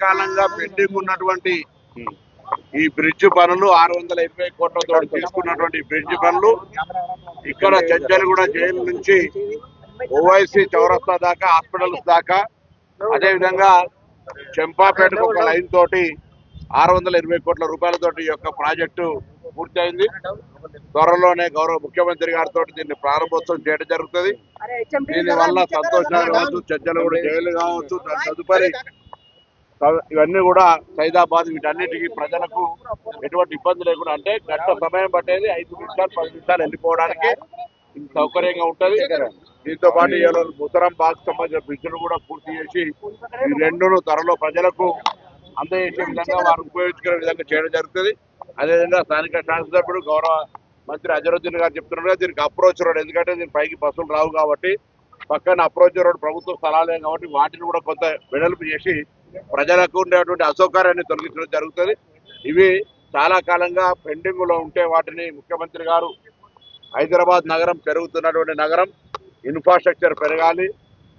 కాలంగా పెండింగ్ ఉన్నటువంటి ఈ బ్రిడ్జ్ పనులు 620 కోట్లతో తీసుకున్నటువంటి బ్రిడ్జ్ పనులు ఇక్కడ చెంచల్గూడ జైలు నుంచి ఓవైసీ చౌరస్తా దాకా హాస్పిటల్స్ దాకా అదే విధంగా చెంపాపేటకు ఒక లైన్ తోటి 620 కోట్ల రూపాయలతోటి ఈ యొక్క ప్రాజెక్టు పూర్తయింది. త్వరలోనే గౌరవ ముఖ్యమంత్రి గారితో దీన్ని ప్రారంభోత్సవం చేయడం జరుగుతుంది. దీని వల్ల సంతోషాలు కావచ్చు, చెంచల్గూడ జైలు కావచ్చు, తదుపరి ఇవన్నీ కూడా సైదాబాద్ వీటన్నిటికీ ప్రజలకు ఎటువంటి ఇబ్బంది లేకుండా, అంటే గంట సమయం పట్టేది 5 నిమిషాలు 10 నిమిషాలు వెళ్ళిపోవడానికి సౌకర్యంగా ఉంటది. దీంతో పాటు ముసరం బాగ్ సంబంధించిన బ్రిడ్జ్ను కూడా పూర్తి చేసి ఈ రెండును త్వరలో ప్రజలకు అందజేసే విధంగా వారు ఉపయోగించుకునే విధంగా చేయడం జరుగుతుంది. అదేవిధంగా స్థానిక శాసనసభ్యుడు గౌరవ మంత్రి అజరుద్దీన్ గారు చెప్తున్నారు దీనికి అప్రోచ్ రోడ్, ఎందుకంటే దీని పైకి బస్సులు రావు కాబట్టి పక్కన అప్రోచ్ రోడ్ ప్రభుత్వ స్థలాలే కాబట్టి వాటిని కూడా కొంత వెడల్పు చేసి ప్రజలకు ఉండేటువంటి అసౌకర్యాన్ని తొలగించడం జరుగుతుంది. ఇవి చాలా కాలంగా పెండింగ్ లో ఉంటే వాటిని ముఖ్యమంత్రి గారు హైదరాబాద్ నగరం పెరుగుతున్నటువంటి నగరం, ఇన్ఫ్రాస్ట్రక్చర్ పెరగాలి,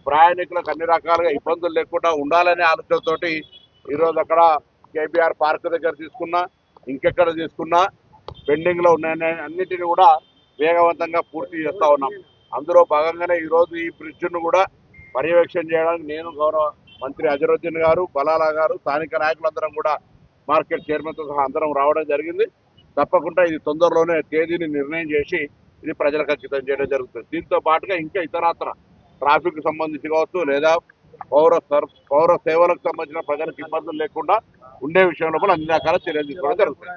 ప్రయాణికులకు అన్ని రకాలుగా ఇబ్బందులు లేకుండా ఉండాలనే ఆలోచనతోటి ఈరోజు అక్కడ కేబీఆర్ పార్క్ దగ్గర తీసుకున్నా, ఇంకెక్కడ తీసుకున్నా పెండింగ్ లో ఉన్నాయని అన్నిటిని కూడా వేగవంతంగా పూర్తి చేస్తా ఉన్నాం. అందులో భాగంగానే ఈరోజు ఈ బ్రిడ్జ్ను కూడా పర్యవేక్షణ చేయడానికి నేను గౌరవ మంత్రి అజరుద్దీన్ గారు, బలాలా గారు, స్థానిక నాయకులందరం కూడా మార్కెట్ చైర్మన్తో సహా అందరం రావడం జరిగింది. తప్పకుండా ఇది తొందరలోనే తేదీని నిర్ణయం చేసి ఇది ప్రజలకు అంకితం చేయడం జరుగుతుంది. దీంతో పాటుగా ఇంకా ఇతరత్ర ట్రాఫిక్ సంబంధించి కావచ్చు లేదా పౌర సేవలకు సంబంధించిన ప్రజలకు ఇబ్బందులు లేకుండా ఉండే విషయంలో కూడా అన్ని రకాల చర్యలు తీసుకోవడం జరుగుతుంది.